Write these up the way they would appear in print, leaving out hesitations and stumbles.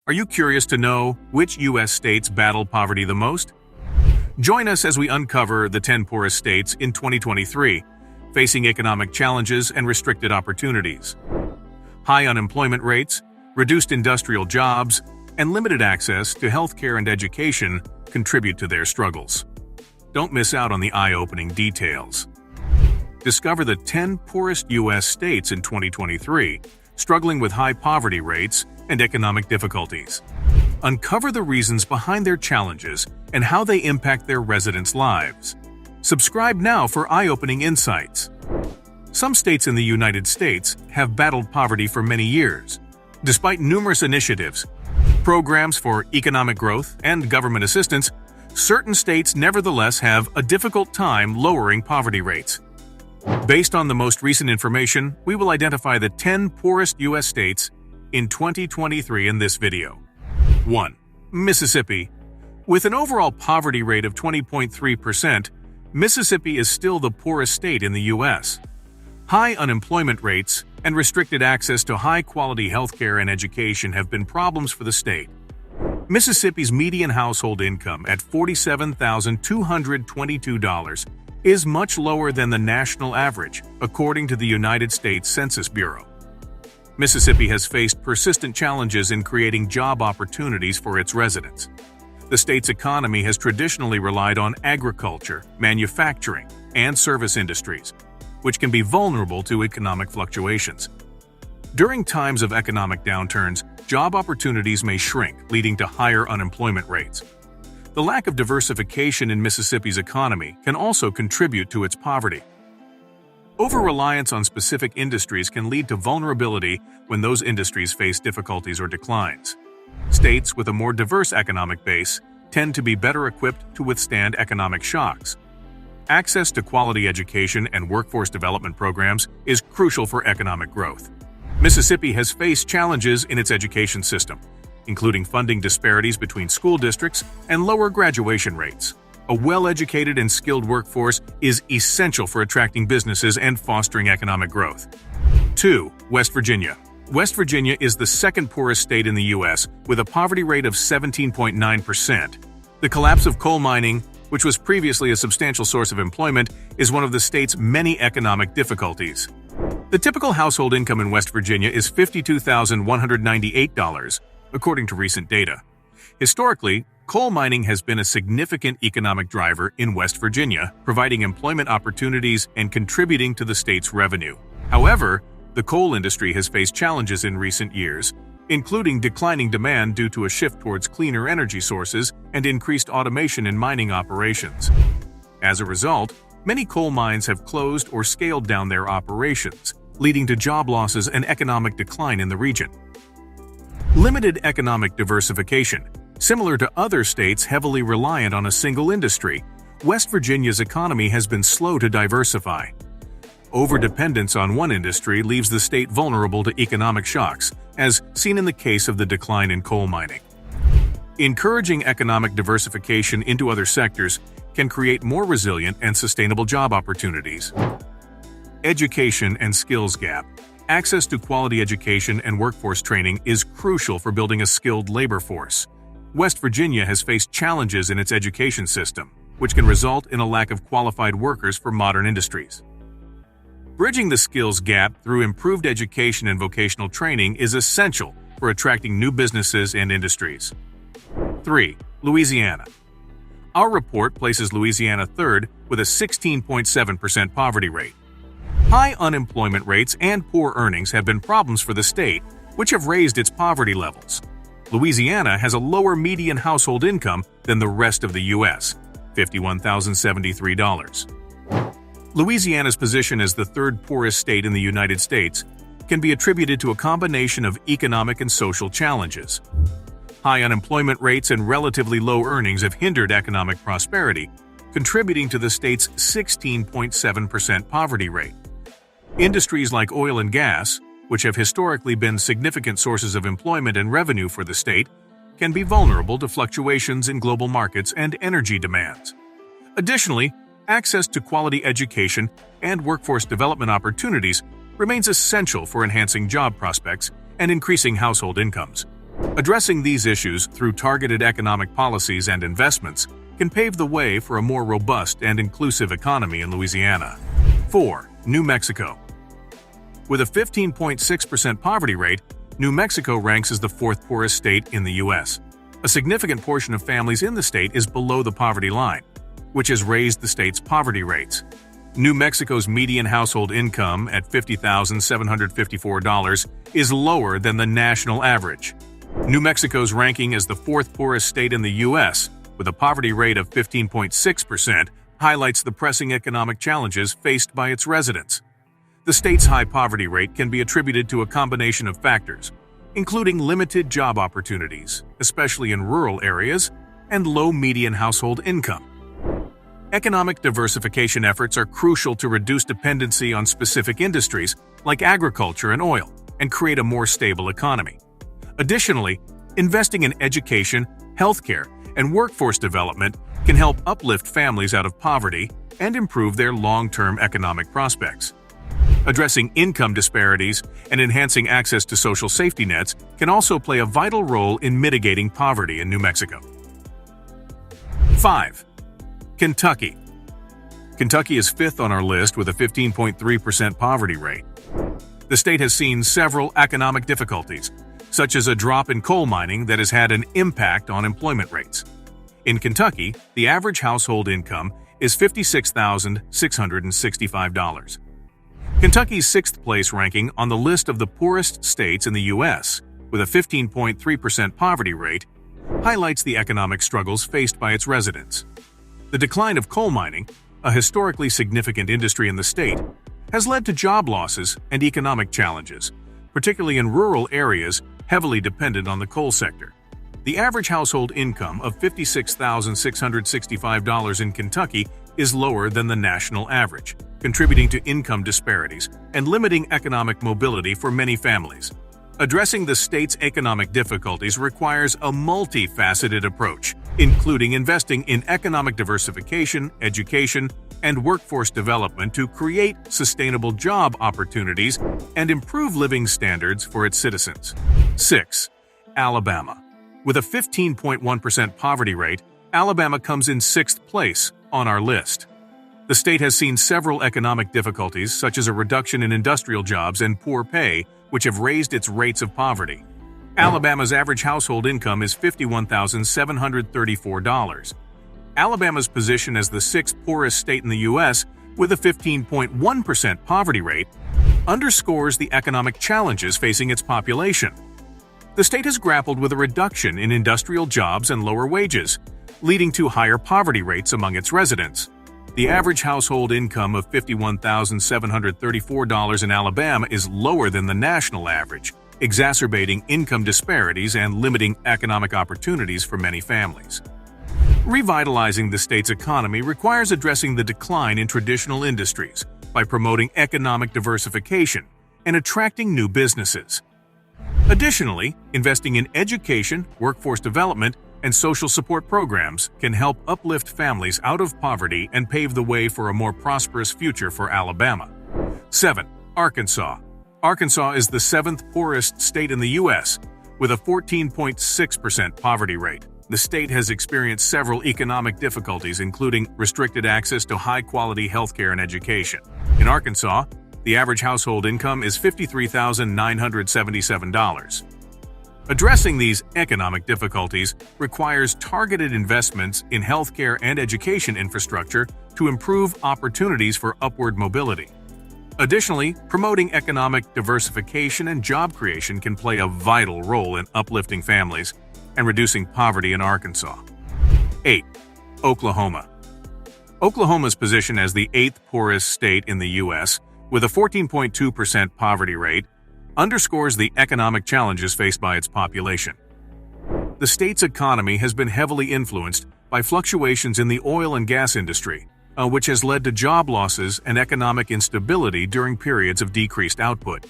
Are you curious to know which U.S. states battle poverty the most? Join us as we uncover the 10 poorest states in 2023, facing economic challenges and restricted opportunities. High unemployment rates, reduced industrial jobs, and limited access to healthcare and education contribute to their struggles. Don't miss out on the eye-opening details. Discover the 10 poorest U.S. states in 2023, struggling with high poverty rates and economic difficulties. Uncover the reasons behind their challenges and how they impact their residents' lives. Subscribe now for eye-opening insights. Some states in the United States have battled poverty for many years. Despite numerous initiatives, programs for economic growth, and government assistance, certain states nevertheless have a difficult time lowering poverty rates. Based on the most recent information, we will identify the 10 poorest U.S. states in 2023 in this video. 1. Mississippi. With an overall poverty rate of 20.3%, Mississippi is still the poorest state in the U.S. High unemployment rates and restricted access to high-quality healthcare and education have been problems for the state. Mississippi's median household income at $47,222 is much lower than the national average, according to the United States Census Bureau. Mississippi has faced persistent challenges in creating job opportunities for its residents. The state's economy has traditionally relied on agriculture, manufacturing, and service industries, which can be vulnerable to economic fluctuations. During times of economic downturns, job opportunities may shrink, leading to higher unemployment rates. The lack of diversification in Mississippi's economy can also contribute to its poverty. Over-reliance on specific industries can lead to vulnerability when those industries face difficulties or declines. States with a more diverse economic base tend to be better equipped to withstand economic shocks. Access to quality education and workforce development programs is crucial for economic growth. Mississippi has faced challenges in its education system, including funding disparities between school districts and lower graduation rates. A well-educated and skilled workforce is essential for attracting businesses and fostering economic growth. 2. West Virginia. West Virginia is the second poorest state in the U.S. with a poverty rate of 17.9%. The collapse of coal mining, which was previously a substantial source of employment, is one of the state's many economic difficulties. The typical household income in West Virginia is $52,198, according to recent data. Historically, coal mining has been a significant economic driver in West Virginia, providing employment opportunities and contributing to the state's revenue. However, the coal industry has faced challenges in recent years, including declining demand due to a shift towards cleaner energy sources and increased automation in mining operations. As a result, many coal mines have closed or scaled down their operations, leading to job losses and economic decline in the region. Limited economic diversification. Similar to other states heavily reliant on a single industry, West Virginia's economy has been slow to diversify. Overdependence on one industry leaves the state vulnerable to economic shocks, as seen in the case of the decline in coal mining. Encouraging economic diversification into other sectors can create more resilient and sustainable job opportunities. Education and skills gap. Access to quality education and workforce training is crucial for building a skilled labor force. West Virginia has faced challenges in its education system, which can result in a lack of qualified workers for modern industries. Bridging the skills gap through improved education and vocational training is essential for attracting new businesses and industries. 3. Louisiana. Our report places Louisiana third with a 16.7% poverty rate. High unemployment rates and poor earnings have been problems for the state, which have raised its poverty levels. Louisiana has a lower median household income than the rest of the U.S., $51,073. Louisiana's position as the third poorest state in the United States can be attributed to a combination of economic and social challenges. High unemployment rates and relatively low earnings have hindered economic prosperity, contributing to the state's 16.7% poverty rate. Industries like oil and gas, which have historically been significant sources of employment and revenue for the state, can be vulnerable to fluctuations in global markets and energy demands. Additionally, access to quality education and workforce development opportunities remains essential for enhancing job prospects and increasing household incomes. Addressing these issues through targeted economic policies and investments can pave the way for a more robust and inclusive economy in Louisiana. 4. New Mexico. With a 15.6% poverty rate, New Mexico ranks as the fourth poorest state in the U.S. A significant portion of families in the state is below the poverty line, which has raised the state's poverty rates. New Mexico's median household income at $50,754 is lower than the national average. New Mexico's ranking as the fourth poorest state in the U.S., with a poverty rate of 15.6%, highlights the pressing economic challenges faced by its residents. The state's high poverty rate can be attributed to a combination of factors, including limited job opportunities, especially in rural areas, and low median household income. Economic diversification efforts are crucial to reduce dependency on specific industries like agriculture and oil and create a more stable economy. Additionally, investing in education, healthcare, and workforce development can help uplift families out of poverty and improve their long-term economic prospects. Addressing income disparities and enhancing access to social safety nets can also play a vital role in mitigating poverty in New Mexico. 5. Kentucky. Kentucky is fifth on our list with a 15.3% poverty rate. The state has seen several economic difficulties, such as a drop in coal mining that has had an impact on employment rates. In Kentucky, the average household income is $56,665. Kentucky's sixth-place ranking on the list of the poorest states in the U.S., with a 15.3% poverty rate, highlights the economic struggles faced by its residents. The decline of coal mining, a historically significant industry in the state, has led to job losses and economic challenges, particularly in rural areas heavily dependent on the coal sector. The average household income of $56,665 in Kentucky is lower than the national average, contributing to income disparities and limiting economic mobility for many families. Addressing the state's economic difficulties requires a multifaceted approach, including investing in economic diversification, education, and workforce development to create sustainable job opportunities and improve living standards for its citizens. 6. Alabama. With a 15.1% poverty rate, Alabama comes in sixth place on our list. The state has seen several economic difficulties, such as a reduction in industrial jobs and poor pay, which have raised its rates of poverty. Alabama's average household income is $51,734. Alabama's position as the sixth poorest state in the U.S., with a 15.1% poverty rate, underscores the economic challenges facing its population. The state has grappled with a reduction in industrial jobs and lower wages, leading to higher poverty rates among its residents. The average household income of $51,734 in Alabama is lower than the national average, exacerbating income disparities and limiting economic opportunities for many families. Revitalizing the state's economy requires addressing the decline in traditional industries by promoting economic diversification and attracting new businesses. Additionally, investing in education, workforce development, and social support programs can help uplift families out of poverty and pave the way for a more prosperous future for Alabama. 7. Arkansas. Arkansas is the seventh poorest state in the U.S., with a 14.6% poverty rate. The state has experienced several economic difficulties, including restricted access to high-quality healthcare and education. In Arkansas, the average household income is $53,977. Addressing these economic difficulties requires targeted investments in healthcare and education infrastructure to improve opportunities for upward mobility. Additionally, promoting economic diversification and job creation can play a vital role in uplifting families and reducing poverty in Arkansas. 8. Oklahoma. Oklahoma's position as the eighth poorest state in the U.S., with a 14.2% poverty rate, underscores the economic challenges faced by its population. The state's economy has been heavily influenced by fluctuations in the oil and gas industry, which has led to job losses and economic instability during periods of decreased output.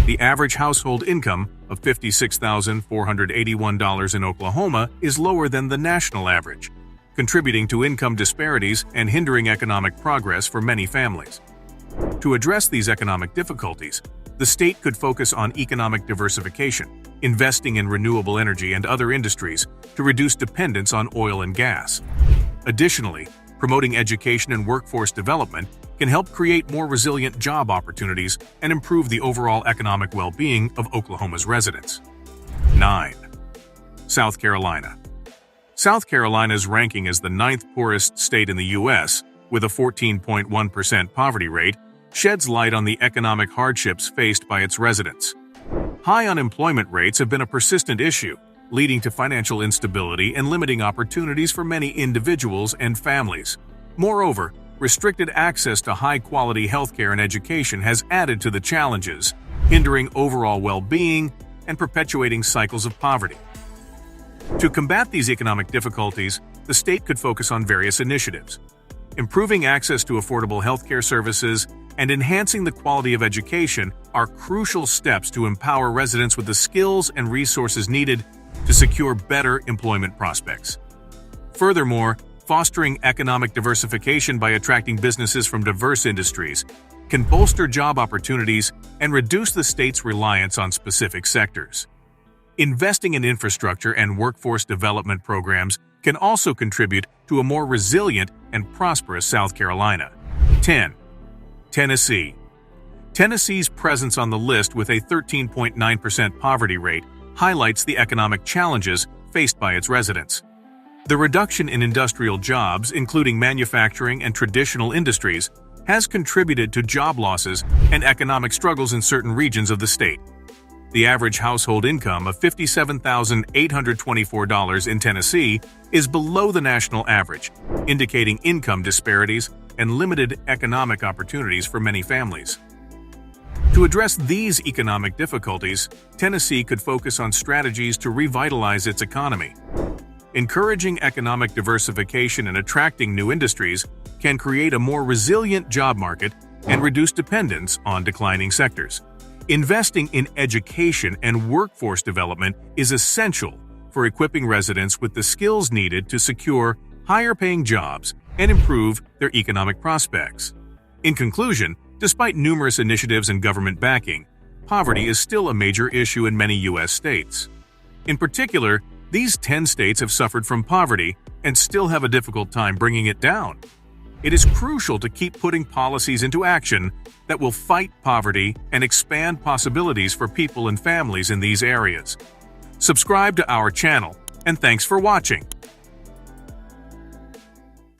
The average household income of $56,481 in Oklahoma is lower than the national average, contributing to income disparities and hindering economic progress for many families. To address these economic difficulties, the state could focus on economic diversification, investing in renewable energy and other industries to reduce dependence on oil and gas. Additionally, promoting education and workforce development can help create more resilient job opportunities and improve the overall economic well-being of Oklahoma's residents. 9. South Carolina. South Carolina's ranking as the 9th poorest state in the U.S., with a 14.1% poverty rate, sheds light on the economic hardships faced by its residents. High unemployment rates have been a persistent issue, leading to financial instability and limiting opportunities for many individuals and families. Moreover, restricted access to high-quality healthcare and education has added to the challenges, hindering overall well-being and perpetuating cycles of poverty. To combat these economic difficulties, the state could focus on various initiatives. Improving access to affordable healthcare services and enhancing the quality of education are crucial steps to empower residents with the skills and resources needed to secure better employment prospects. Furthermore, fostering economic diversification by attracting businesses from diverse industries can bolster job opportunities and reduce the state's reliance on specific sectors. Investing in infrastructure and workforce development programs can also contribute to a more resilient and prosperous South Carolina. 10. Tennessee. Tennessee's presence on the list with a 13.9% poverty rate highlights the economic challenges faced by its residents. The reduction in industrial jobs, including manufacturing and traditional industries, has contributed to job losses and economic struggles in certain regions of the state. The average household income of $57,824 in Tennessee is below the national average, indicating income disparities and limited economic opportunities for many families. To address these economic difficulties, Tennessee could focus on strategies to revitalize its economy. Encouraging economic diversification and attracting new industries can create a more resilient job market and reduce dependence on declining sectors. Investing in education and workforce development is essential for equipping residents with the skills needed to secure higher-paying jobs and improve their economic prospects. In conclusion, despite numerous initiatives and government backing, poverty is still a major issue in many U.S. states. In particular, these 10 states have suffered from poverty and still have a difficult time bringing it down. It is crucial to keep putting policies into action that will fight poverty and expand possibilities for people and families in these areas. Subscribe to our channel, and thanks for watching.